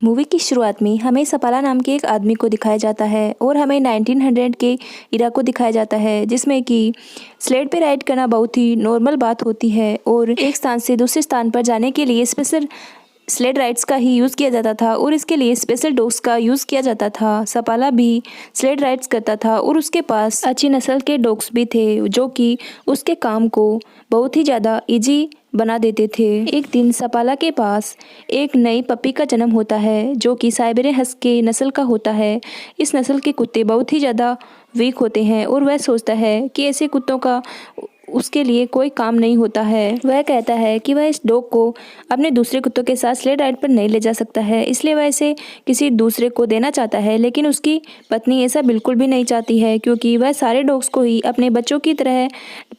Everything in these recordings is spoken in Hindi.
मूवी की शुरुआत में हमें सपाला नाम के एक आदमी को दिखाया जाता है और हमें 1900 के इरा को दिखाया जाता है, जिसमें कि स्लेट पे राइड करना बहुत ही नॉर्मल बात होती है और एक स्थान से दूसरे स्थान पर जाने के लिए स्पेशल स्लेड राइड्स का ही यूज़ किया जाता था और इसके लिए स्पेशल डॉग्स का यूज़ किया जाता था। सपाला भी स्लेड राइड्स करता था और उसके पास अच्छी नस्ल के डॉग्स भी थे जो कि उसके काम को बहुत ही ज़्यादा इजी बना देते थे। एक दिन सपाला के पास एक नई पपी का जन्म होता है जो कि साइबेरियन हस्की नस्ल का होता है। इस नस्ल के कुत्ते बहुत ही ज़्यादा वीक होते हैं और वह सोचता है कि ऐसे कुत्तों का उसके लिए कोई काम नहीं होता है। वह कहता है कि वह इस डॉग को अपने दूसरे कुत्तों के साथ स्लेड राइड पर नहीं ले जा सकता है, इसलिए वह इसे किसी दूसरे को देना चाहता है। लेकिन उसकी पत्नी ऐसा बिल्कुल भी नहीं चाहती है क्योंकि वह सारे डॉग्स को ही अपने बच्चों की तरह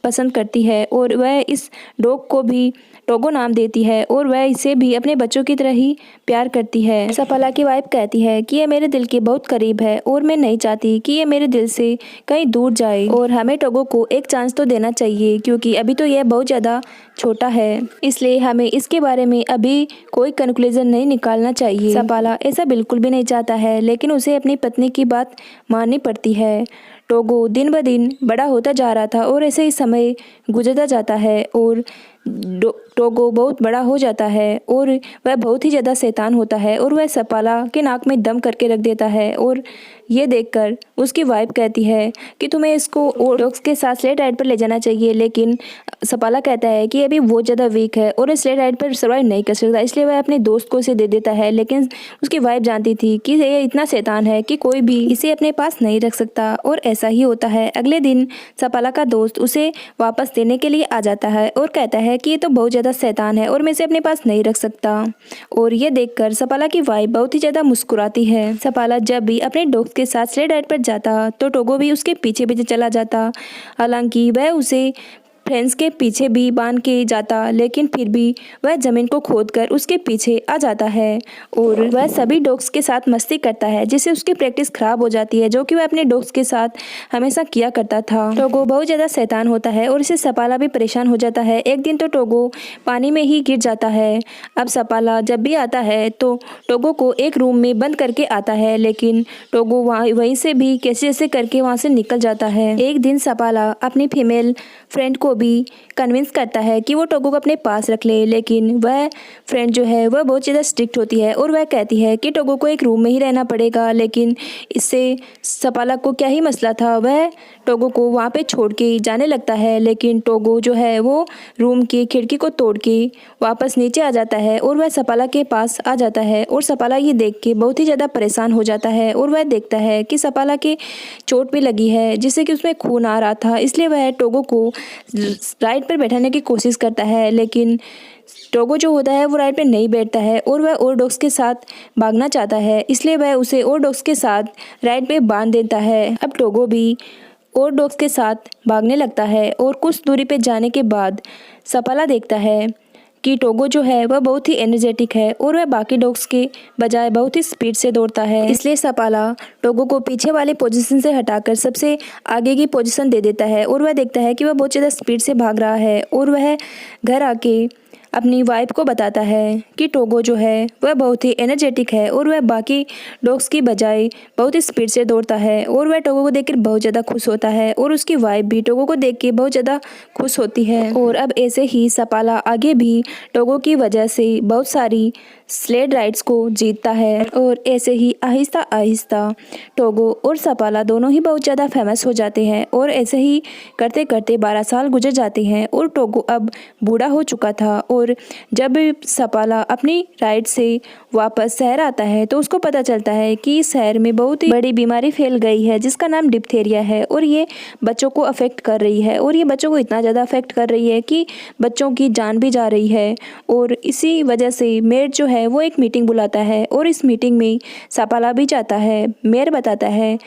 पसंद करती है और वह इस डॉग को भी टोगो नाम देती है और वह इसे भी अपने बच्चों की तरह ही प्यार करती है। सपाला की वाइफ कहती है कि ये मेरे दिल के बहुत करीब है और मैं नहीं चाहती कि ये मेरे दिल से कहीं दूर जाए और हमें टोगो को एक चांस तो देना चाहिए क्योंकि अभी तो यह बहुत ज़्यादा छोटा है, इसलिए हमें इसके बारे में अभी कोई कंक्लूजन नहीं निकालना चाहिए। सपाला ऐसा बिल्कुल भी नहीं चाहता है लेकिन उसे अपनी पत्नी की बात माननी पड़ती है। टोगो दिन ब दिन बड़ा होता जा रहा था और ऐसे ही समय गुजरता जाता है और टोगो बहुत बड़ा हो जाता है और वह बहुत ही ज़्यादा शैतान होता है और वह सपाला के नाक में दम करके रख देता है और ये देखकर उसकी वाइफ कहती है कि तुम्हें इसको और डॉग्स के साथ स्लेड राइड पर ले जाना चाहिए। लेकिन सपाला कहता है कि अभी बहुत ज़्यादा वीक है और इस स्लेड राइड पर सर्वाइव नहीं कर सकता, इसलिए वह अपने दोस्त को इसे दे देता है। लेकिन उसकी वाइफ जानती थी कि ये इतना शैतान है कि कोई भी इसे अपने पास नहीं रख सकता और ऐसा ही होता है। अगले दिन सपाला का दोस्त उसे वापस देने के लिए आ जाता है और कहता है कि ये तो बहुत ज़्यादा शैतान है और मैं इसे अपने पास नहीं रख सकता। और ये देखकर सपाला की वाइफ बहुत ही ज़्यादा मुस्कुराती है। सपाला जब भी अपने डॉग्स के साथ स्लेड राइड पर जाता तो टोगो भी उसके पीछे पीछे चला जाता। हालांकि वह उसे फ्रेंड्स के पीछे भी बांध के जाता लेकिन फिर भी वह ज़मीन को खोदकर उसके पीछे आ जाता है और वह सभी डॉग्स के साथ मस्ती करता है जिससे उसकी प्रैक्टिस खराब हो जाती है जो कि वह अपने डॉग्स के साथ हमेशा किया करता था। टोगो बहुत ज़्यादा शैतान होता है और इससे सपाला भी परेशान हो जाता है। एक दिन तो टोगो पानी में ही गिर जाता है। अब सपाला जब भी आता है तो टोगो को एक रूम में बंद करके आता है लेकिन टोगो वहीं से भी कैसे कैसे करके वहाँ से निकल जाता है। एक दिन सपाला अपनी फीमेल फ्रेंड को भी कन्विंस करता है कि वो टोगो को अपने पास रख ले, लेकिन वह फ्रेंड जो है वह बहुत ज़्यादा स्ट्रिक्ट होती है और वह कहती है कि टोगो को एक रूम में ही रहना पड़ेगा। लेकिन इससे सपाला को क्या ही मसला था, वह टोगो को वहाँ पे छोड़ के जाने लगता है। लेकिन टोगो जो है वो रूम की खिड़की को तोड़ के वापस नीचे आ जाता है और वह सपाला के पास आ जाता है और सपाला ये देख के बहुत ही ज़्यादा परेशान हो जाता है और वह देखता है कि सपाला के चोट भी लगी है जिससे कि उसमें खून आ रहा था, इसलिए वह टोगो को राइड पर बैठाने की कोशिश करता है। लेकिन टोगो जो होता है वो राइड पे नहीं बैठता है और वह और डॉग्स के साथ भागना चाहता है, इसलिए वह उसे और डॉग्स के साथ राइड पे बांध देता है। अब टोगो भी और डॉग्स के साथ भागने लगता है और कुछ दूरी पे जाने के बाद सपाला देखता है कि टोगो जो है वह बहुत ही एनर्जेटिक है और वह बाकी डॉग्स के बजाय बहुत ही स्पीड से दौड़ता है, इसलिए सपाला टोगो को पीछे वाले पोजीशन से हटाकर सबसे आगे की पोजीशन दे देता है और वह देखता है कि वह बहुत ज़्यादा स्पीड से भाग रहा है और वह घर आके अपनी वाइफ को बताता है कि टोगो जो है वह बहुत ही एनर्जेटिक है और वह बाकी डॉग्स की बजाय बहुत ही स्पीड से दौड़ता है और वह टोगो को देखकर बहुत ज़्यादा खुश होता है और उसकी वाइफ भी टोगो को देख के बहुत ज़्यादा खुश होती है। और अब ऐसे ही सपाला आगे भी टोगो की वजह से बहुत सारी स्लेड राइड्स को जीतता है और ऐसे ही आहिस्ता आहिस्ता टोगो और सपाला दोनों ही बहुत ज़्यादा फेमस हो जाते हैं और ऐसे ही करते करते 12 साल गुजर जाते हैं और टोगो अब बूढ़ा हो चुका था। और जब सपाला अपनी राइड से वापस शहर आता है तो उसको पता चलता है कि इस शहर में बहुत ही बड़ी बीमारी फैल गई है जिसका नाम डिप्थेरिया है और ये बच्चों को अफेक्ट कर रही है और ये बच्चों को इतना ज़्यादा अफेक्ट कर रही है कि बच्चों की जान भी जा रही है। और इसी वजह से मेयर जो है वो एक मीटिंग बुलाता है और इस मीटिंग में सपाला भी जाता है। मेयर बताता है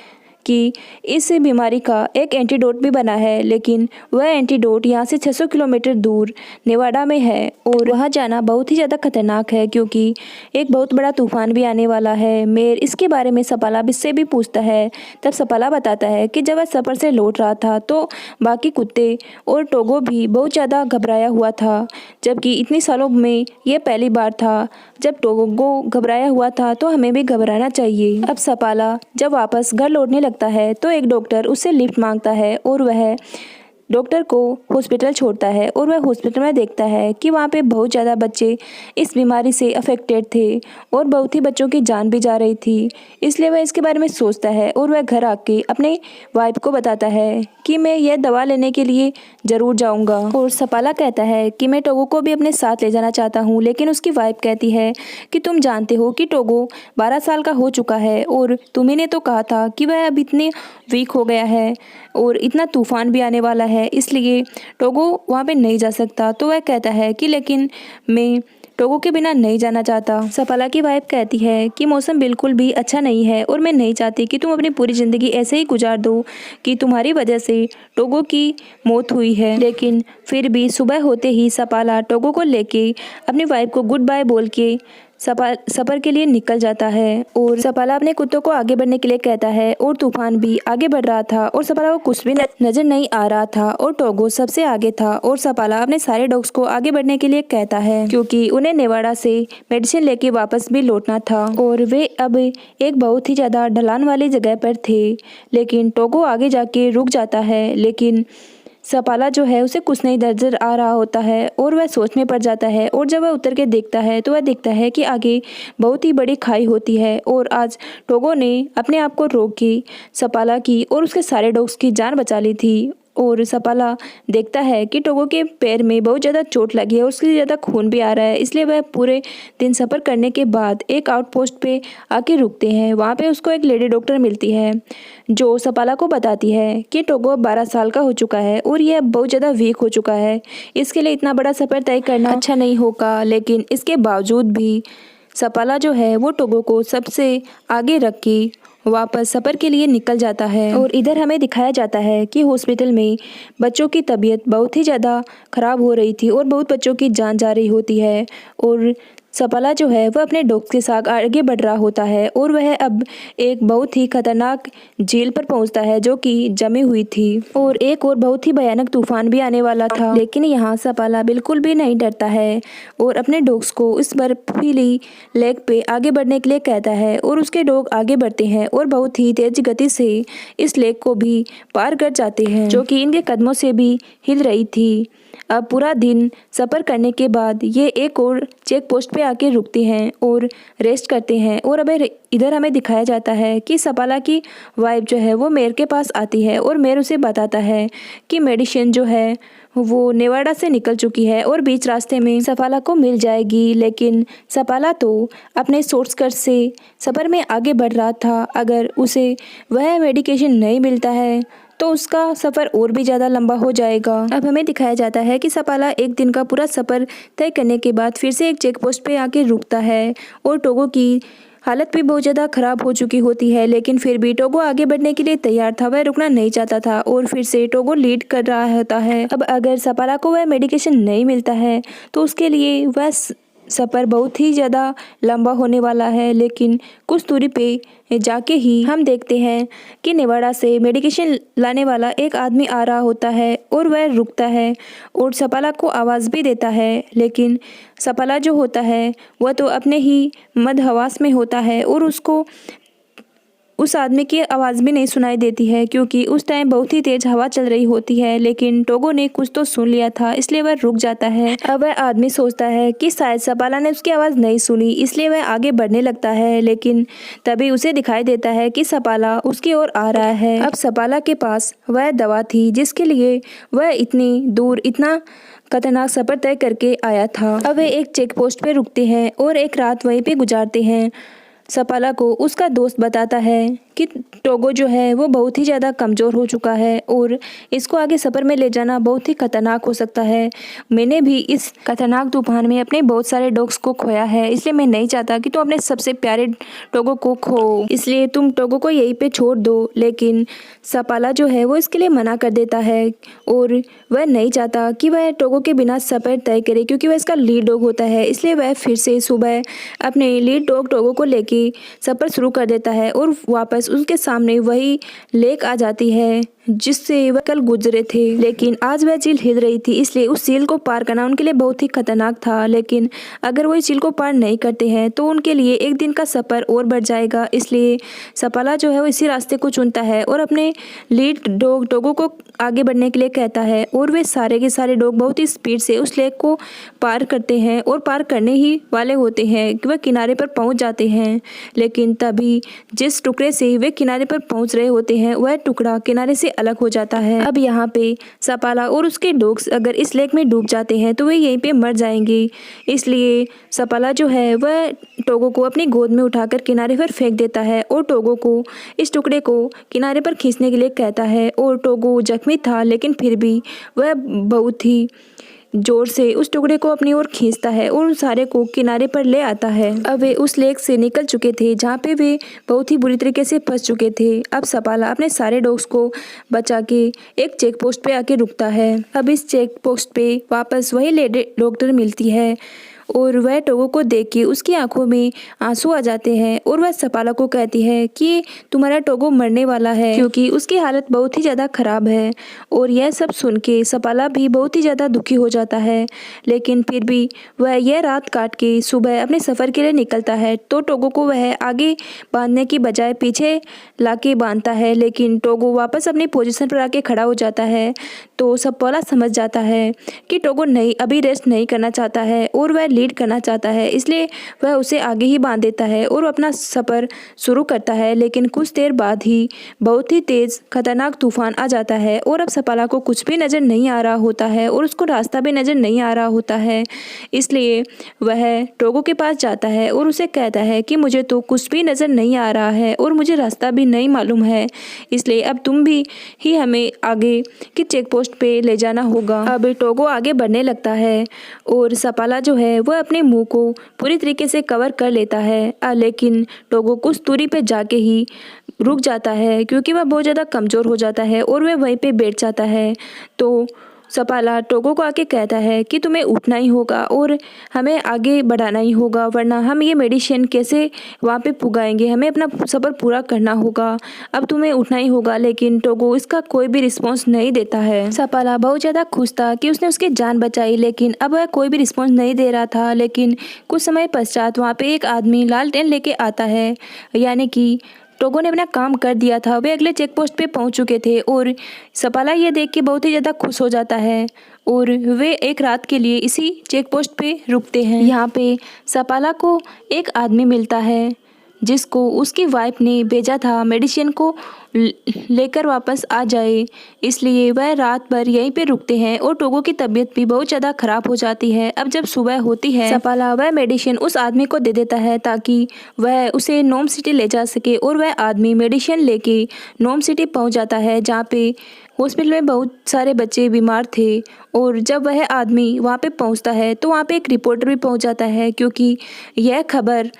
कि इस बीमारी का एक एंटीडोट भी बना है, लेकिन वह एंटीडोट यहाँ से 600 किलोमीटर दूर नेवाडा में है और वहाँ जाना बहुत ही ज़्यादा खतरनाक है क्योंकि एक बहुत बड़ा तूफान भी आने वाला है। मेयर इसके बारे में सपाला से भी पूछता है। तब सपाला बताता है कि जब वह सफ़र से लौट रहा था तो बाकी कुत्ते और टोगो भी बहुत ज़्यादा घबराया हुआ था, जबकि इतने सालों में यह पहली बार था जब टोगो घबराया हुआ था, तो हमें भी घबराना चाहिए। अब सपाला जब वापस घर लौटने लगता है तो एक डॉक्टर उससे लिफ्ट मांगता है और वह डॉक्टर को हॉस्पिटल छोड़ता है और वह हॉस्पिटल में देखता है कि वहाँ पे बहुत ज़्यादा बच्चे इस बीमारी से अफेक्टेड थे और बहुत ही बच्चों की जान भी जा रही थी। इसलिए वह इसके बारे में सोचता है और वह घर आके अपने वाइफ को बताता है कि मैं यह दवा लेने के लिए ज़रूर जाऊँगा। और सपाला कहता है कि मैं टोगो को भी अपने साथ ले जाना चाहता हूँ, लेकिन उसकी वाइफ कहती है कि तुम जानते हो कि टोगो 12 साल का हो चुका है और तुम्ही ने तो कहा था कि वह अब इतने वीक हो गया है और इतना तूफान भी आने वाला है, इसलिए टोगो वहाँ पे नहीं जा सकता। तो वह कहता है कि लेकिन मैं टोगो के बिना नहीं जाना चाहता। सपाला की वाइफ कहती है कि मौसम बिल्कुल भी अच्छा नहीं है और मैं नहीं चाहती कि तुम अपनी पूरी ज़िंदगी ऐसे ही गुजार दो कि तुम्हारी वजह से टोगो की मौत हुई है। लेकिन फिर भी सुबह होते ही सपाला टोगो को लेके अपनी वाइफ को गुड बाय बोल के सफ़र के लिए निकल जाता है और सपाला अपने कुत्तों को आगे बढ़ने के लिए कहता है और तूफान भी आगे बढ़ रहा था और सपाला को कुछ भी नजर नहीं आ रहा था और टोगो सबसे आगे था और सपाला अपने सारे डॉग्स को आगे बढ़ने के लिए कहता है क्योंकि उन्हें नेवाडा से मेडिसिन लेके वापस भी लौटना था और वे अब एक बहुत ही ज़्यादा ढलान वाली जगह पर थे। लेकिन टोगो आगे जाके रुक जाता है, लेकिन सपाला जो है उसे कुछ नहीं नजर आ रहा होता है और वह सोच में पड़ जाता है और जब वह उतर के देखता है तो वह देखता है कि आगे बहुत ही बड़ी खाई होती है और आज टोगो ने अपने आप को रोक के सपाला की और उसके सारे डॉग्स की जान बचा ली थी। और सपाला देखता है कि टोगो के पैर में बहुत ज़्यादा चोट लगी है और उससे ज़्यादा खून भी आ रहा है, इसलिए वह पूरे दिन सफ़र करने के बाद एक आउटपोस्ट पे आके रुकते हैं। वहाँ पे उसको एक लेडी डॉक्टर मिलती है जो सपाला को बताती है कि टोगो 12 साल का हो चुका है और यह बहुत ज़्यादा वीक हो चुका है, इसके लिए इतना बड़ा सफ़र तय करना अच्छा नहीं होगा। लेकिन इसके बावजूद भी सपाला जो है वो टोगो को सबसे आगे रख के वापस सफ़र के लिए निकल जाता है। और इधर हमें दिखाया जाता है कि हॉस्पिटल में बच्चों की तबीयत बहुत ही ज़्यादा ख़राब हो रही थी और बहुत बच्चों की जान जा रही होती है और सपाला जो है वह अपने डॉग्स के साथ आगे बढ़ रहा होता है और वह अब एक बहुत ही खतरनाक झील पर पहुंचता है जो कि जमी हुई थी और एक और बहुत ही भयानक तूफान भी आने वाला था। लेकिन यहाँ सपाला बिल्कुल भी नहीं डरता है और अपने डॉग्स को इस बर्फीली लेक पे आगे बढ़ने के लिए कहता है और उसके डॉग आगे बढ़ते हैं और बहुत ही तेज गति से इस लेक को भी पार कर जाते हैं जो कि इनके कदमों से भी हिल रही थी। अब पूरा दिन सफ़र करने के बाद ये एक और चेक पोस्ट पे आके रुकते हैं और रेस्ट करते हैं। और अब इधर हमें दिखाया जाता है कि सपाला की वाइफ जो है वो मेयर के पास आती है और मेयर उसे बताता है कि मेडिसिन जो है वो नेवाडा से निकल चुकी है और बीच रास्ते में सपाला को मिल जाएगी। लेकिन सपाला तो अपने शॉर्टकट से सफ़र में आगे बढ़ रहा था, अगर उसे वह मेडिकेशन नहीं मिलता है तो उसका सफ़र और भी ज़्यादा लंबा हो जाएगा। अब हमें दिखाया जाता है कि सपाला एक दिन का पूरा सफ़र तय करने के बाद फिर से एक चेक पोस्ट पे आके रुकता है और टोगो की हालत भी बहुत ज़्यादा ख़राब हो चुकी होती है, लेकिन फिर भी टोगो आगे बढ़ने के लिए तैयार था, वह रुकना नहीं चाहता था और फिर से टोगो लीड कर रहा होता है। अब अगर सपाला को वह मेडिकेशन नहीं मिलता है तो उसके लिए वह सफ़र बहुत ही ज़्यादा लंबा होने वाला है। लेकिन कुछ दूरी पे जाके ही हम देखते हैं कि नेवाडा से मेडिकेशन लाने वाला एक आदमी आ रहा होता है और वह रुकता है और सपाला को आवाज़ भी देता है। लेकिन सपाला जो होता है वह तो अपने ही मदहवास में होता है और उसको उस आदमी की आवाज़ भी नहीं सुनाई देती है क्योंकि उस टाइम बहुत ही तेज़ हवा चल रही होती है। लेकिन टोगो ने कुछ तो सुन लिया था, इसलिए वह रुक जाता है। अब वह आदमी सोचता है कि शायद सपाला ने उसकी आवाज़ नहीं सुनी, इसलिए वह आगे बढ़ने लगता है। लेकिन तभी उसे दिखाई देता है कि सपाला उसकी ओर आ रहा है। अब सपाला के पास वह दवा थी जिसके लिए वह इतनी दूर इतना खतरनाक सफ़र तय करके आया था। अब वे एक चेक पोस्ट पे रुकते हैं और एक रात वहीं पे गुजारते हैं। सपाला को उसका दोस्त बताता है कि टोगो जो है वो बहुत ही ज़्यादा कमज़ोर हो चुका है और इसको आगे सफ़र में ले जाना बहुत ही खतरनाक हो सकता है। मैंने भी इस खतरनाक तूफान में अपने बहुत सारे डॉग्स को खोया है, इसलिए मैं नहीं चाहता कि तुम अपने सबसे प्यारे टोगो को खो, इसलिए तुम टोगो को यहीं पे छोड़ दो। लेकिन सपाला जो है वो इसके लिए मना कर देता है और वह नहीं चाहता कि वह टोगो के बिना सफ़र तय करे, क्योंकि वह इसका लीड डॉग होता है। इसलिए वह फिर से सुबह अपने लीड डॉग टोगो को लेके सफ़र शुरू कर देता है और वापस उसके सामने वही लेक आ जाती है जिससे वह कल गुजरे थे। लेकिन आज वह झील हिल रही थी, इसलिए उस झील को पार करना उनके लिए बहुत ही खतरनाक था। लेकिन अगर वो इस झील को पार नहीं करते हैं तो उनके लिए एक दिन का सफ़र और बढ़ जाएगा। इसलिए सपाला जो है वो इसी रास्ते को चुनता है और अपने लीड डॉग टोगो को आगे बढ़ने के लिए कहता है और वे सारे के सारे डॉग बहुत ही स्पीड से उस लेक को पार करते हैं और पार करने ही वाले होते हैं कि वह किनारे पर पहुंच जाते हैं। लेकिन तभी जिस टुकड़े से वे किनारे पर पहुंच रहे होते हैं वह टुकड़ा किनारे से अलग हो जाता है। अब यहाँ पे सपाला और उसके डॉग्स अगर इस लेक में डूब जाते हैं तो वे यहीं पे मर जाएंगे। इसलिए सपाला जो है वह टोगो को अपनी गोद में उठाकर किनारे पर फेंक देता है और टोगो को इस टुकड़े को किनारे पर खींचने के लिए कहता है। और टोगो जख्मी था लेकिन फिर भी वह बहुत ही जोर से उस टुकड़े को अपनी ओर खींचता है और उन सारे को किनारे पर ले आता है। अब वे उस लेक से निकल चुके थे जहाँ पे वे बहुत ही बुरी तरीके से फंस चुके थे। अब सपाला अपने सारे डॉग्स को बचा के एक चेक पोस्ट पे आके रुकता है। अब इस चेक पोस्ट पे वापस वही लेडी डॉक्टर मिलती है और वह टोगो को देख के उसकी आंखों में आंसू आ जाते हैं और वह सपाला को कहती है कि तुम्हारा टोगो मरने वाला है, क्योंकि उसकी हालत बहुत ही ज़्यादा ख़राब है। और यह सब सुन के सपाला भी बहुत ही ज़्यादा दुखी हो जाता है। लेकिन फिर भी वह यह रात काट के सुबह अपने सफ़र के लिए निकलता है तो टोगो को वह आगे बांधने की बजाय पीछे ला के बांधता है। लेकिन टोगो वापस अपनी पोजीशन पर आके खड़ा हो जाता है तो सपाला समझ जाता है कि टोगो अभी रेस्ट नहीं करना चाहता है और वह लीड करना चाहता है, इसलिए वह उसे आगे ही बांध देता है और अपना सफ़र शुरू करता है। लेकिन कुछ देर बाद ही बहुत ही तेज़ खतरनाक तूफान आ जाता है और अब सपाला को कुछ भी नज़र नहीं आ रहा होता है और उसको रास्ता भी नज़र नहीं आ रहा होता है। इसलिए वह टोगो के पास जाता है और उसे कहता है कि मुझे तो कुछ भी नज़र नहीं आ रहा है और मुझे रास्ता भी नहीं मालूम है, इसलिए अब तुम भी ही हमें आगे की चेक पोस्ट पे ले जाना होगा। अब टोगो आगे बढ़ने लगता है और सपाला जो है वह अपने मुंह को पूरी तरीके से कवर कर लेता है। लेकिन टोगो कुछ दूरी पे जाके ही रुक जाता है क्योंकि वह बहुत ज़्यादा कमज़ोर हो जाता है और वह वहीं पे बैठ जाता है। तो सपाला टोगो को आके कहता है कि तुम्हें उठना ही होगा और हमें आगे बढ़ाना ही होगा, वरना हम ये मेडिसिन कैसे वहाँ पे पुगाएंगे, हमें अपना सफ़र पूरा करना होगा, अब तुम्हें उठना ही होगा। लेकिन टोगो इसका कोई भी रिस्पॉन्स नहीं देता है। सपाला बहुत ज़्यादा खुश था कि उसने उसकी जान बचाई, लेकिन अब वह कोई भी रिस्पॉन्स नहीं दे रहा था। लेकिन कुछ समय पश्चात वहाँ पे एक आदमी लालटेन लेके आता है, यानी कि टोगो ने अपना काम कर दिया था। वे अगले चेक पोस्ट पे पहुंच चुके थे और सपाला ये देख के बहुत ही ज़्यादा खुश हो जाता है और वे एक रात के लिए इसी चेक पोस्ट पे रुकते हैं। यहाँ पे सपाला को एक आदमी मिलता है जिसको उसकी वाइफ ने भेजा था मेडिसिन को लेकर वापस आ जाए, इसलिए वह रात भर यहीं पे रुकते हैं और टोगो की तबीयत भी बहुत ज़्यादा ख़राब हो जाती है। अब जब सुबह होती है सपाला वह मेडिसिन उस आदमी को दे देता है ताकि वह उसे नोम सिटी ले जा सके और वह आदमी मेडिसिन लेके नोम सिटी पहुंच जाता है जहाँ पे हॉस्पिटल में बहुत सारे बच्चे बीमार थे। और जब वह आदमी वहाँ पे पहुँचता है तो वहाँ पे एक रिपोर्टर भी पहुँच जाता है क्योंकि यह खबर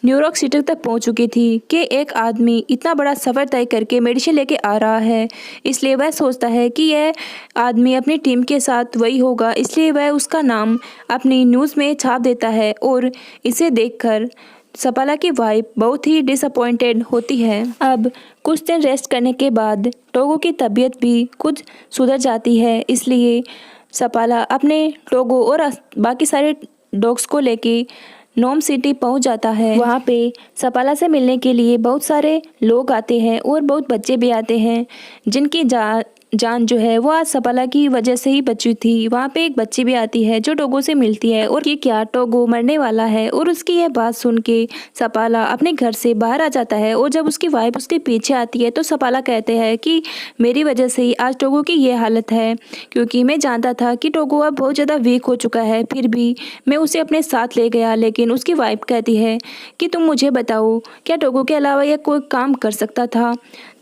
न्यूयॉर्क सिटी तक पहुंच चुकी थी कि एक आदमी इतना बड़ा सफ़र तय करके मेडिसिन लेके आ रहा है। इसलिए वह सोचता है कि यह आदमी अपनी टीम के साथ वही होगा, इसलिए वह उसका नाम अपनी न्यूज़ में छाप देता है। और इसे देखकर सपाला की वाइफ बहुत ही डिसअपॉइंटेड होती है। अब कुछ दिन रेस्ट करने के बाद टोगो की तबीयत भी कुछ सुधर जाती है, इसलिए सपाला अपने टोगो और बाकी सारे डॉग्स को लेके नोम सिटी पहुंच जाता है। वहाँ पे सपाला से मिलने के लिए बहुत सारे लोग आते हैं और बहुत बच्चे भी आते हैं जिनकी जान जो है वो आज सपाला की वजह से ही बची थी। वहाँ पे एक बच्ची भी आती है जो टोगो से मिलती है और कि क्या टोगो मरने वाला है, और उसकी यह बात सुन के सपाला अपने घर से बाहर आ जाता है। और जब उसकी वाइफ उसके पीछे आती है तो सपाला कहते हैं कि मेरी वजह से ही आज टोगो की ये हालत है, क्योंकि मैं जानता था कि टोगो अब बहुत ज़्यादा वीक हो चुका है, फिर भी मैं उसे अपने साथ ले गया। लेकिन उसकी वाइफ कहती है कि तुम मुझे बताओ क्या टोगो के अलावा यह कोई काम कर सकता था।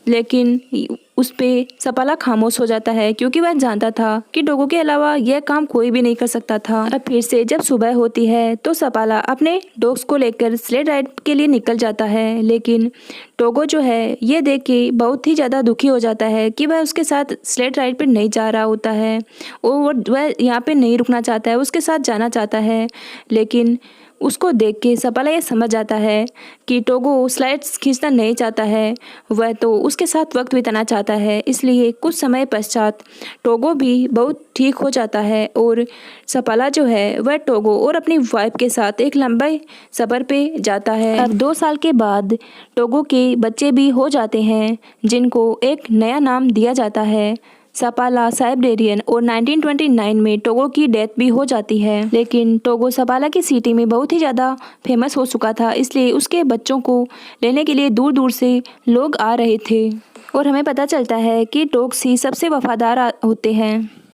लेकिन उस पे सपाला खामोश हो जाता है, क्योंकि वह जानता था कि टोगो के अलावा यह काम कोई भी नहीं कर सकता था। अब फिर से जब सुबह होती है तो सपाला अपने डॉग्स को लेकर स्लेड राइड के लिए निकल जाता है। लेकिन टोगो जो है ये देख के बहुत ही ज़्यादा दुखी हो जाता है कि वह उसके साथ स्लेड राइड पर नहीं जा रहा होता है और वह यहाँ पे नहीं रुकना चाहता है, उसके साथ जाना चाहता है। लेकिन उसको देख के सपाला ये समझ आता है कि टोगो स्लाइड्स खींचना नहीं चाहता है, वह तो उसके साथ वक्त बिताना चाहता है। इसलिए कुछ समय पश्चात टोगो भी बहुत ठीक हो जाता है और सपाला जो है वह टोगो और अपनी वाइफ के साथ एक लंबे सफ़र पे जाता है। अब 2 साल के बाद टोगो के बच्चे भी हो जाते हैं, जिनको एक नया नाम दिया जाता है सपाला साइबेरियन, और 1929 में टोगो की डेथ भी हो जाती है। लेकिन टोगो सपाला की सिटी में बहुत ही ज़्यादा फेमस हो चुका था, इसलिए उसके बच्चों को लेने के लिए दूर दूर से लोग आ रहे थे। और हमें पता चलता है कि डॉग्स ही सबसे वफादार होते हैं।